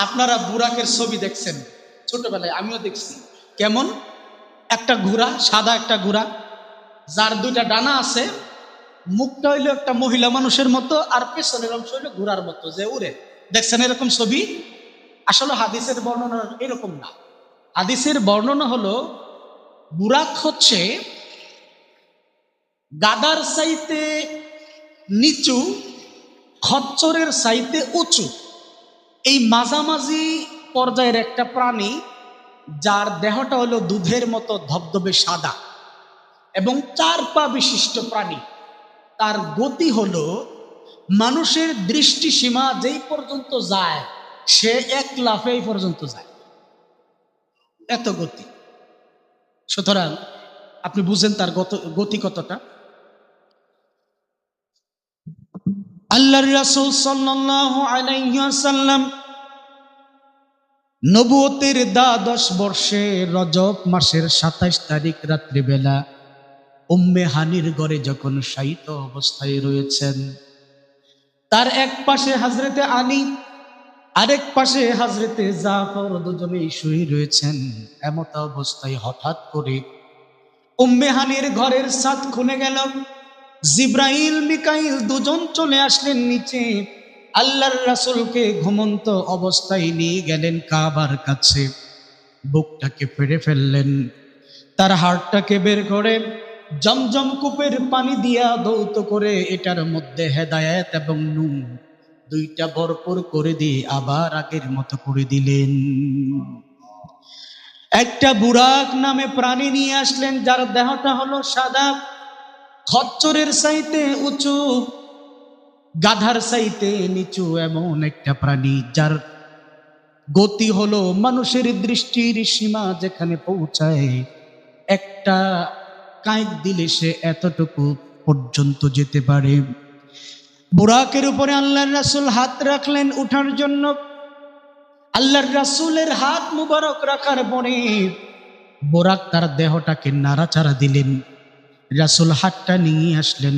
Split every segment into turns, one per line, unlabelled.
আপনারা বুরাকের ছবি দেখছেন ছোটবেলায়, আমিও দেখছি। কেমন একটা ঘোড়া, সাদা একটা ঘোড়া, যার দুইটা ডানা আছে, মুখটা হইলো একটা মহিলা মানুষের মতো, আর পেছনের অংশ হইলো ঘোড়ার মতো যে উড়ে। দেখছেন এরকম ছবি? আসলে হাদিসের বর্ণনা এরকম না। হাদিসের বর্ণনা হলো বুরাক হচ্ছে গাদার চাইতে নিচু, খচ্চরের চাইতে উঁচু, এই মাঝামাঝি পর্যায়ের একটা প্রাণী, যার দেহটা হলো দুধের মতো ধবধবে সাদা এবং 4 পা বিশিষ্ট প্রাণী। তার গতি হলো মানুষের দৃষ্টিসীমা যেই পর্যন্ত যায়, সে 1 লাফে এই পর্যন্ত যায়, এত গতি। সুতরাং আপনি বুঝেন তার গতি কতটা। আল্লাহর রাসূল সাল্লাল্লাহু আলাইহি ওয়াসাল্লাম নবুয়তের 10 বর্ষে রজব মাসের 27 তারিখ রাত্রিবেলা উম্মে হানির ঘরে যখন শায়িত অবস্থায় রয়েছেন, তার এক পাশে হযরতে আলী, আরেক পাশে হযরতে জাফর, দুজনেই শুয়ে রয়েছেন। এমত অবস্থায় হঠাৎ করে উম্মে হানির ঘরের ছাদ খুলে গেল। জিব্রাইল মিকাইল দুজন চলে আসলেন নিচে, আল্লাহর রাসূলকে ঘুমন্ত অবস্থায় নিয়ে গেলেন কাবার কাছে। বুকটাকে ফেড়ে ফেললেন, তার হাড়টাকে বের করে জমজম কূপের পানি দিয়া ধৌত করে এটার মধ্যে হেদায়েত এবং নূর দুইটা ভরপুর করে দিয়ে আবার আগের মতো করে দিলেন। একটা বুরাক নামে প্রাণী নিয়ে আসলেন, যার দেহটা হলো সাদা, খচ্চরের চাইতে উঁচু, গাধার চাইতে নিচু, এমন একটা প্রাণী যার গতি হলো মানুষের দৃষ্টির সীমা যেখানে পৌঁছায়, একটা কাঁইক দিলে সে এতটুকু পর্যন্ত যেতে পারে। বুরাকের উপরে আল্লাহর রাসূল হাত রাখলেন উঠার জন্য। আল্লাহর রাসূলের হাত মুবারক রাখার পরে বুরাক তার দেহটাকে নাড়াচাড়া দিলেন। রাসূল হাতটা নিয়ে আসলেন।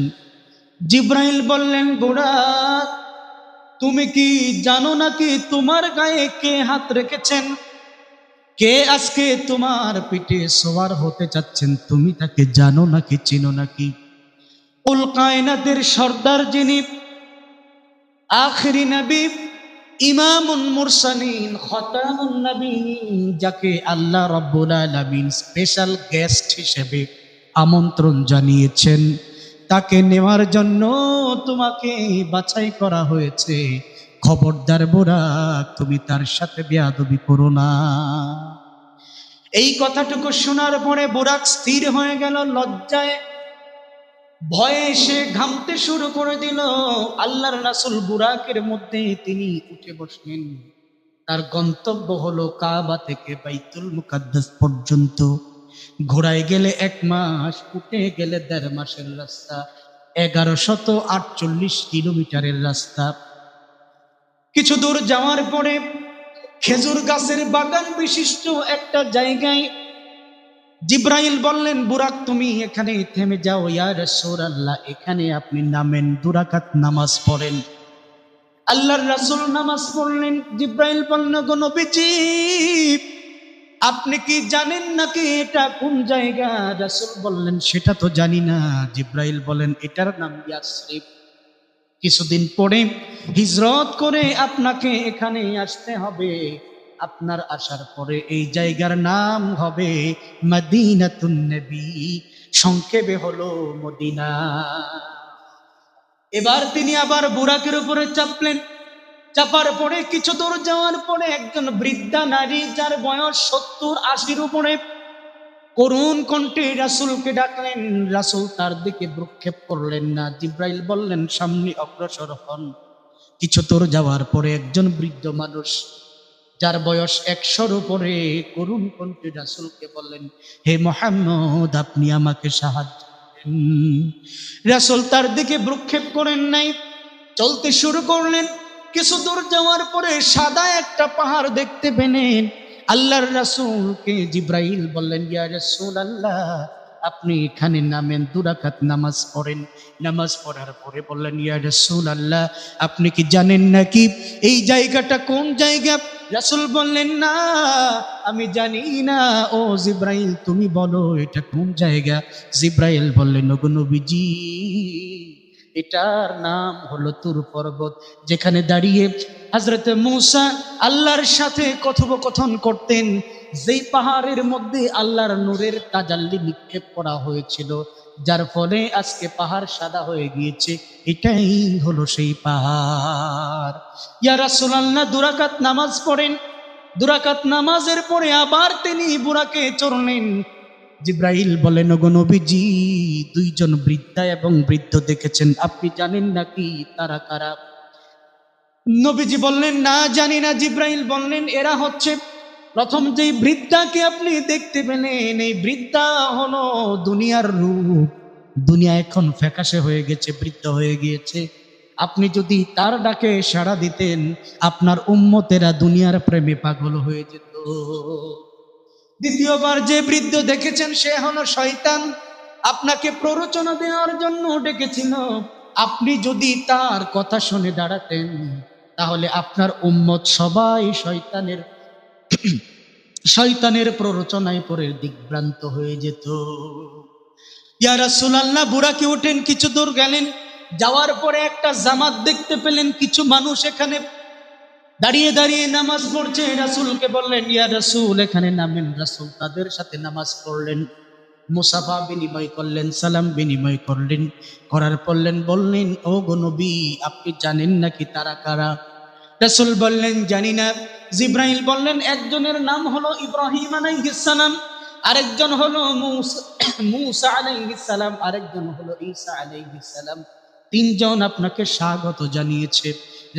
জিব্রাইল বললেন, বুরাক, তুমি কি জানো নাকি তোমার গায়ে কে হাত রেখেছেন? কে আজকে তোমার পিঠে সওয়ার হতে চাচ্ছেন? তুমি তাকে জানো নাকি, চিনো নাকি? কুল কায়নাতের সর্দার যিনি, আখিরি নবী, ইমামুল মুরসালিন, খাতামুন নবীয়িন, যাকে আল্লাহ রাব্বুল আলামিন স্পেশাল গেস্ট হিসেবে আমন্ত্রণ জানিয়েছেন, তাকে নেওয়ার জন্য তোমাকে বাছাই করা হয়েছে। খবরদার বুরাক, তুমি তার সাথে বেয়াদবি করো না। এই কথাটুকু শোনার পরে বুরাক স্থির হয়ে গেল। লজ্জায় ভয়ে সে ঘামতে শুরু করে দিল। আল্লাহর রাসূল বুরাকের মধ্যে তিনি উঠে বসলেন। তার গন্তব্য হলো কাবা থেকে বাইতুল মুকাদ্দাস পর্যন্ত। ঘোড়ায় গেলে 1 মাস, উঠে গেলে 1.5 মাসের রাস্তা, 1148 কিলোমিটারের রাস্তা। কিছু দূর যাওয়ার পরে খেজুর গাছের বাগান বিশিষ্ট একটা জায়গায় জিব্রাইল বললেন, বুরাক, তুমি এখানে থেমে যাও। ইয়া রাসূলুল্লাহ, এখানে আপনি নামেন, 2 রাকাত নামাজ পড়েন। আল্লাহর রাসূল নামাজ পড়লেন। জিব্রাইল বললেন, গো নবীজি, আপনি কি জানেন নাকি এটা কোন জায়গা? রাসূল বললেন, সেটা তো জানি না। জিব্রাইল বলেন, এটার নাম ইয়াসরিব। কিছুদিন পরে হিজরত করে আপনাকে এখানে আসতে হবে। আপনার আসার পরে এই জায়গার নাম হবে মদিনাতুন নবী, সংক্ষেপে হলো মদিনা। এবার তিনি আবার বুরাকের উপরে চাপলেন। চাপার পরে কিছু দূর যাওয়ার পরে একজন বৃদ্ধা নারী, যার বয়স 70-80-র উপরে, করুণ কণ্ঠে রাসূলকে ডাকলেন। রাসূল তার দিকে ভ্রুক্ষেপ করলেন না। জিব্রাইল বললেন, সামনে অগ্রসর হন। কিছু দূর যাওয়ার পরে একজন বৃদ্ধ মানুষ, যার বয়স 100-র উপরে, করুণ কণ্ঠে রাসূলকে বললেন, হে মুহাম্মদ, আপনি আমাকে সাহায্য করেন। রাসূল তার দিকে ভ্রুক্ষেপ করেন নাই, চলতে শুরু করলেন। কিছু দূর যাওয়ার পরে সাদা একটা পাহাড় দেখতে পেলেন। আল্লাহর রাসূলকে জিব্রাইল বললেন, ইয়া রাসূলুল্লাহ, আপনি এখানে নামেন, 2 রাকাত নামাজ পড়েন। নামাজ পড়ার পরে বললেন, ইয়া রাসূলুল্লাহ, আপনি কি জানেন নাকি এই জায়গাটা কোন জায়গা? রাসূল বললেন, না আমি জানি না। ও জিব্রাইল তুমি বলো এটা কোন জায়গা? জিব্রাইল বললেন, ওগো নবীজি এটার নাম হলো তুর পর্বত, যেখানে দাঁড়িয়ে হযরত মূসা আল্লাহর সাথে কথোপকথন করতেন, যেই পাহাড়ের মধ্যে আল্লাহর নূরের তাজাল্লি নিক্ষেপ করা হয়েছিল, যার ফলে আজকে পাহাড় সাদা হয়ে গিয়েছে, এটাই হলো সেই পাহাড়। ইয়া রাসূলুল্লাহ দুরাকাত নামাজ পড়েন, দুরাকাত নামাজের পরে আবার তিনি বুরাকে চড়লেন। জিব্রাইল বলেন, ওগো নবীজি দুইজন বৃদ্ধা এবং বৃদ্ধ দেখেছেন, আপনি জানেন নাকি তারা কারা? নবীজি বললেন, না জানি না। জিব্রাইল বললেন, এরা হচ্ছে প্রথম যেই বৃদ্ধাকে আপনি দেখতে পেলেন, এই বৃদ্ধা হলো দুনিয়ার রূপ। দুনিয়া এখন ফ্যাকাশে হয়ে গেছে, বৃদ্ধ হয়ে গিয়েছে। আপনি যদি তার ডাকে সাড়া দিতেন, আপনার উম্মতেরা দুনিয়ার প্রেমে পাগল হয়ে যেত। দ্বিতীয়বার যে বৃদ্ধ দেখেছেন সে হলো শয়তান, আপনাকে প্ররোচনা দেওয়ার জন্য ডেকেছিল। আপনি যদি তার কথা শুনে দাঁড়াতেন, তাহলে আপনার উম্মত সবাই শয়তানের প্ররোচনায় পড়ে দিগ্ভ্রান্ত হয়ে যেত। ইয়া রাসূলুল্লাহ বুরাকে ওঠেন, কিছু দূর গেলেন, যাওয়ার পরে একটা জামাত দেখতে পেলেন, কিছু মানুষ এখানে দাঁড়িয়ে দাঁড়িয়ে নামাজ পড়ছে। রাসূলকে বললেন, ইয়া রাসূল এখানে নামেন। রাসূল তাদের সাথে নামাজ পড়লেন, মুসাফা বিনিময় করলেন, সালাম বিনিময় করলেন, করার বললেন, ও গো নবী আপনি জানেন নাকি তারা কারা? রাসূল বললেন, জানি না। জিব্রাইল বললেন, একজনের নাম হলো ইব্রাহিম আলাইহিস সালাম, আরেকজন হলো মূসা আলাইহিস সালাম, আরেকজন হলো ঈসা আলাইহিস সালাম। তিনজন আপনাকে স্বাগত জানিয়েছে।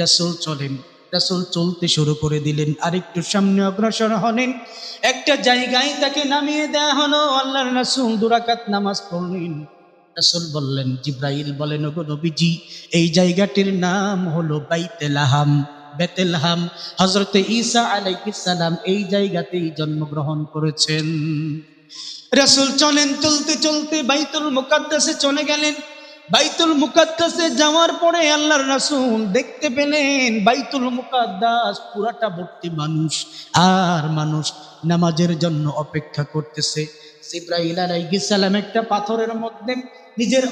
রাসূল চলেন। রাসূল চলতে শুরু করে দিলেন, আরেকটু সামনে অগ্রসর হলেন, একটা জায়গায় তাকে নামিয়ে দেয়া হলো। আল্লাহর রাসূল দুরাকাত নামাজ পড়লেন। রাসূল বললেন, জিব্রাইল বলেন, ওগো নবীজি এই জায়গাটির নাম হলো বাইতুলাহাম, বেতেলহাম। হযরত ঈসা আলাইহিস সালাম এই জায়গাতেই জন্মগ্রহণ করেছেন। রাসূল চলেন, চলতে চলতে বাইতুল মুকাদ্দাসে চলে গেলেন। বাইতুল মুকাদ্দাসে যাওয়ার পরে আল্লাহর রাসূল দেখতে পেলেন বাইতুল মুকাদ্দাস পুরাটা ভর্তি মানুষ, আর মানুষ নামাজের জন্য অপেক্ষা করতেছে। জিব্রাইল আলাইহিস সালাম একটা পাথরের মধ্যে নিজের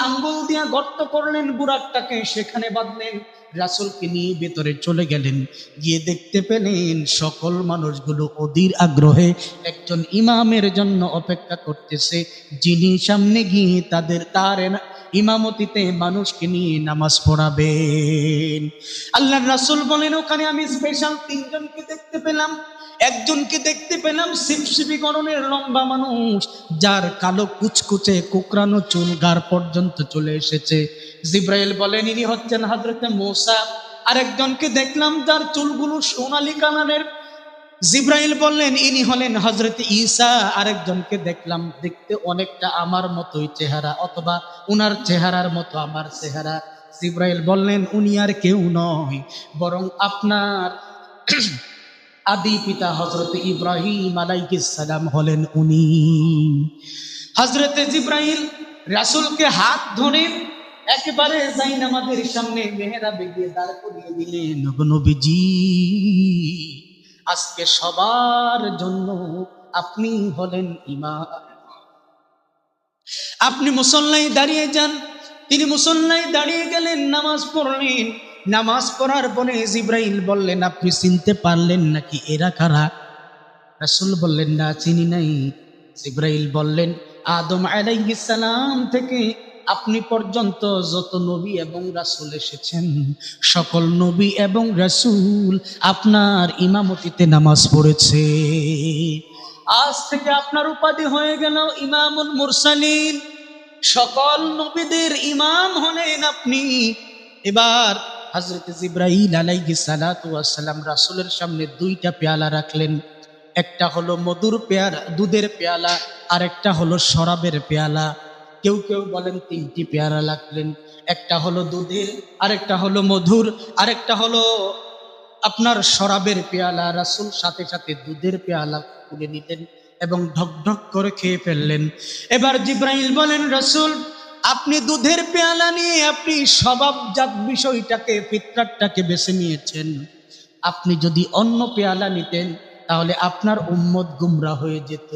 আঙ্গুল দিয়ে গর্ত করলেন, বুরাকটাকে সেখানে বাঁধলেন, রাসূলকে নিয়ে ভেতরে চলে গেলেন। গিয়ে দেখতে পেলেন সকল মানুষগুলো অধীর আগ্রহে একজন ইমামের জন্য অপেক্ষা করতেছে, যিনি সামনে গিয়ে তার ইমামতিতে মানুষকে নিয়ে নামাজ পড়াবেন। আল্লাহর রাসূল বলেন, ওখানে আমি স্পেশাল তিনজনকে দেখতে পেলাম। একজনকে দেখতে পেলাম সিপসিপি গড়নের লম্বা মানুষ, যার কালো কুচকুচে কোকড়ানো চুল গার পর্যন্ত চলে এসেছে। জিব্রাইল বলেন, ইনি হচ্ছেন হযরত মূসা। আরেকজনকে দেখলাম যার চুলগুলো সোনালী কালারের। জিব্রাইল বললেন, ইনি হলেন হযরত ঈসা। আরেকজনকে দেখলাম দেখতে অনেকটা আমার মতোই চেহারা, অথবা উনার চেহারার মতো আমার চেহারা। জিব্রাইল বললেন, উনি আর কেউ নয়, বরং আপনার আদি পিতা হযরত ইব্রাহিম আলাইহিস সালাম হলেন উনি। হযরত জিব্রাইল রাসূলকে হাত ধরে একেবারে জায়নামাজের সামনে মেহরাবে গিয়ে দাঁড় করিয়ে দিলেন, ওগো নবীজি আজকে সবার জন্য আপনি হলেন ইমাম, আপনি মুসল্লায় দাঁড়িয়ে যান। তিনি মুসল্লায় দাঁড়িয়ে গেলেন, নামাজ পড়লেন। নামাজ পড়ার পরে জিব্রাইল বললেন, আপনি চিনতে পারলেন নাকি এরা কারা? রাসূল বললেন, না চিনি নাই। জিব্রাইল বললেন, আদম আলাইহিস সালাম থেকে আপনি পর্যন্ত যত নবী এবং রাসূল এসেছেন, সকল নবী এবং রাসূল আপনার ইমামতিতে নামাজ পড়েছে। আজ থেকে আপনার উপাধি হয়ে গেল ইমামুল মুরসালিন, সকল নবীদের ইমাম হলেন আপনি। এবার হযরত জিব্রাইল আলাইহিস সালাতু ওয়াস সালাম রাসূলের সামনে দুইটা পেয়ালা রাখলেন, একটা হলো মধুর পেয়ালা, দুধের পেয়ালা, আর একটা হলো শরাবের পেয়ালা। কেউ কেউ বলেন তিনটি পেয়ালা রাখলেন, একটা হলো দুধের, আরেকটা হলো মধুর, আরেকটা হলো আপনার শরাবের পেয়ালা। রাসূল সাথে সাথে দুধের পেয়ালা তুলে নিতেন এবং ঢক ঢক করে খেয়ে ফেললেন। এবার জিব্রাইল বলেন, রাসূল আপনি দুধের পেয়ালা নিয়ে আপনি স্বভাবজাত বিষয়টাকে, ফিতরাতটাকে বেছে নিয়েছেন, আপনি যদি অন্য পেয়ালা নিতেন তাহলে আপনার উম্মত গুমরা হয়ে যেত।